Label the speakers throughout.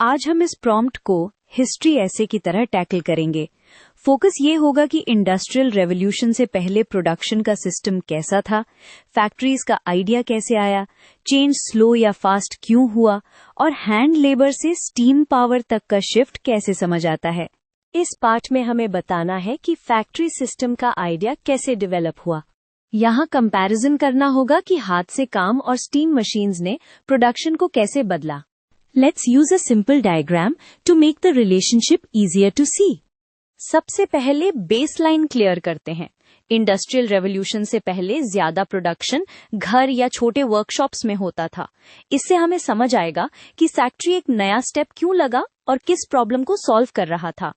Speaker 1: आज हम इस प्रॉम्प्ट को हिस्ट्री ऐसे की तरह टैकल करेंगे। फोकस ये होगा कि इंडस्ट्रियल रेवोल्यूशन से पहले प्रोडक्शन का सिस्टम कैसा था, फैक्ट्रीज का आइडिया कैसे आया, चेंज स्लो या फास्ट क्यों हुआ और हैंड लेबर से स्टीम पावर तक का शिफ्ट कैसे समझ आता है।
Speaker 2: इस पार्ट में हमें बताना है कि फैक्ट्री सिस्टम का आइडिया कैसे डेवलप हुआ।
Speaker 1: यहाँ कंपैरिजन करना होगा कि हाथ से काम और स्टीम मशीन्स ने प्रोडक्शन को कैसे बदला।
Speaker 2: Let's use a simple diagram to make the relationship easier to see.
Speaker 1: सबसे पहले बेसलाइन क्लियर करते हैं। इंडस्ट्रियल रेवोल्यूशन से पहले ज्यादा प्रोडक्शन घर या छोटे वर्कशॉप्स में होता था। इससे हमें समझ आएगा कि फैक्ट्री एक नया स्टेप क्यों लगा और किस प्रॉब्लम को सॉल्व कर रहा था।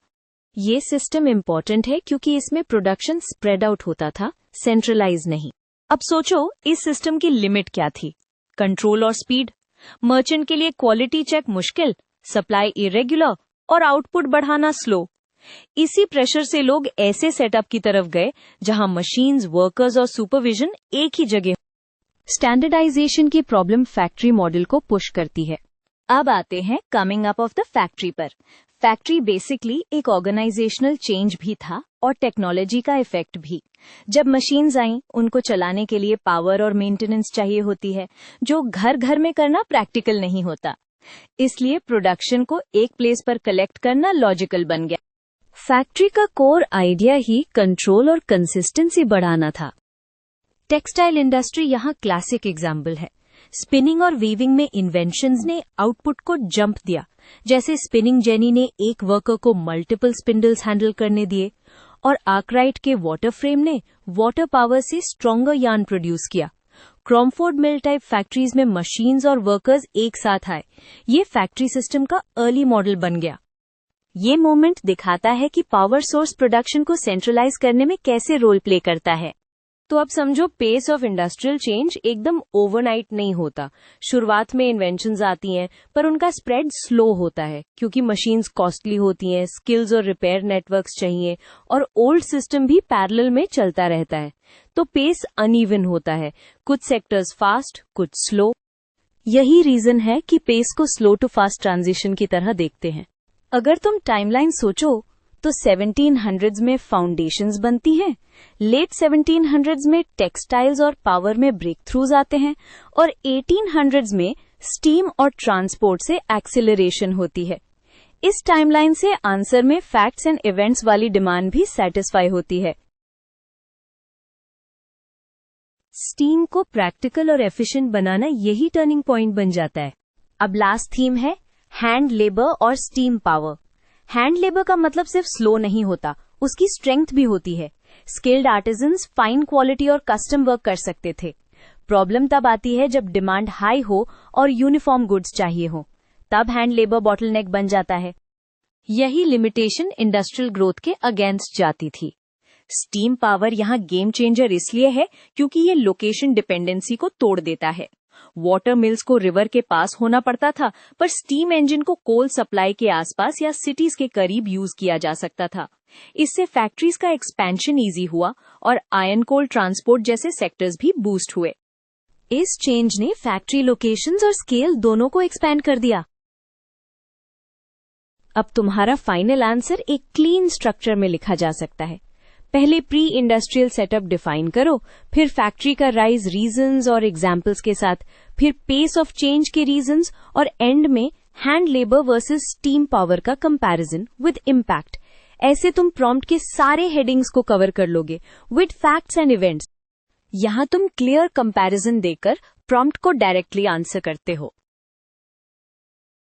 Speaker 2: ये सिस्टम इम्पोर्टेंट है क्योंकि इसमें प्रोडक्शन स्प्रेड आउट होता था, सेंट्रलाइज नहीं।
Speaker 1: अब सोचो इस सिस्टम की लिमिट क्या थी। कंट्रोल और स्पीड। मर्चेंट के लिए क्वालिटी चेक मुश्किल, सप्लाई इरेगुलर और आउटपुट बढ़ाना स्लो। इसी प्रेशर से लोग ऐसे सेटअप की तरफ गए जहां मशीन्स, वर्कर्स और सुपरविजन एक ही जगह।
Speaker 2: स्टैंडर्डाइजेशन की प्रॉब्लम फैक्ट्री मॉडल को पुश करती है।
Speaker 1: अब आते हैं coming up of the factory पर। फैक्ट्री बेसिकली एक ऑर्गेनाइजेशनल चेंज भी था और टेक्नोलॉजी का इफेक्ट भी। जब मशीन्स आईं, उनको चलाने के लिए पावर और मेंटेनेंस चाहिए होती है, जो घर घर में करना प्रैक्टिकल नहीं होता। इसलिए प्रोडक्शन को एक प्लेस पर कलेक्ट करना लॉजिकल बन गया।
Speaker 2: फैक्ट्री का कोर आइडिया ही कंट्रोल और कंसिस्टेंसी बढ़ाना था। टेक्सटाइल इंडस्ट्री यहाँ क्लासिक एग्जाम्पल है। स्पिनिंग और वीविंग में इन्वेंशंस ने आउटपुट को जंप दिया। जैसे स्पिनिंग जेनी ने एक वर्कर को मल्टीपल स्पिंडल्स हैंडल करने दिए और आर्कराइट के वाटर फ्रेम ने वाटर पावर से स्ट्रॉन्गर यार्न प्रोड्यूस किया। क्रॉमफोर्ड मिल टाइप फैक्ट्रीज में मशीन्स और वर्कर्स एक साथ आए। ये फैक्ट्री सिस्टम का अर्ली मॉडल बन गया। ये मोमेंट दिखाता है कि पावर सोर्स प्रोडक्शन को सेंट्रलाइज करने में कैसे रोल प्ले करता है।
Speaker 1: तो अब समझो पेस ऑफ इंडस्ट्रियल चेंज एकदम ओवरनाइट नहीं होता। शुरुआत में इन्वेंशंस आती हैं, पर उनका स्प्रेड स्लो होता है क्योंकि मशीन्स कॉस्टली होती हैं, स्किल्स और रिपेयर नेटवर्क्स चाहिए और ओल्ड सिस्टम भी पैरेलल में चलता रहता है। तो पेस अनइवन होता है, कुछ सेक्टर्स फास्ट, कुछ स्लो।
Speaker 2: यही रीजन है कि पेस को स्लो टू फास्ट ट्रांजिशन की तरह देखते हैं।
Speaker 1: अगर तुम टाइमलाइन सोचो तो 1700s में फाउंडेशंस बनती हैं, लेट 1700s में टेक्सटाइल्स और पावर में ब्रेक थ्रूज आते हैं और 1800s में स्टीम और ट्रांसपोर्ट से एक्सेलरेशन होती है। इस टाइमलाइन से आंसर में फैक्ट्स एंड इवेंट्स वाली डिमांड भी सेटिस्फाई होती है।
Speaker 2: स्टीम को प्रैक्टिकल और एफिशिएंट बनाना यही टर्निंग पॉइंट बन जाता है।
Speaker 1: अब लास्ट थीम है हैंड लेबर और स्टीम पावर। हैंड लेबर का मतलब सिर्फ स्लो नहीं होता, उसकी स्ट्रेंथ भी होती है। स्किल्ड आर्टिजन्स फाइन क्वालिटी और कस्टम वर्क कर सकते थे। प्रॉब्लम तब आती है जब डिमांड हाई हो और यूनिफॉर्म गुड्स चाहिए हो, तब हैंड लेबर बॉटलनेक बन जाता है।
Speaker 2: यही लिमिटेशन इंडस्ट्रियल ग्रोथ के अगेंस्ट जाती थी।
Speaker 1: स्टीम पावर यहाँ गेम चेंजर इसलिए है क्योंकि ये लोकेशन डिपेंडेंसी को तोड़ देता है। वाटर मिल्स को रिवर के पास होना पड़ता था, पर स्टीम इंजन को कोल सप्लाई के आसपास या सिटीज के करीब यूज किया जा सकता था। इससे फैक्ट्रीज का एक्सपेंशन इजी हुआ और आयरन कोल ट्रांसपोर्ट जैसे सेक्टर्स भी बूस्ट हुए।
Speaker 2: इस चेंज ने फैक्ट्री लोकेशंस और स्केल दोनों को एक्सपैंड कर दिया। अब तुम्हारा फाइनल आंसर एक क्लीन स्ट्रक्चर में लिखा जा सकता है। पहले प्री इंडस्ट्रियल सेटअप डिफाइन करो, फिर फैक्ट्री का राइज रीजंस और एग्जाम्पल्स के साथ, फिर पेस ऑफ चेंज के रीजंस और एंड में hand labour versus steam power का कंपैरिजन विद इम्पैक्ट। ऐसे तुम प्रॉम्प्ट के सारे हेडिंग्स को कवर कर लोगे विद फैक्ट्स एंड इवेंट्स।
Speaker 1: यहाँ तुम क्लियर कंपैरिजन देकर प्रॉम्प्ट को डायरेक्टली आंसर करते हो।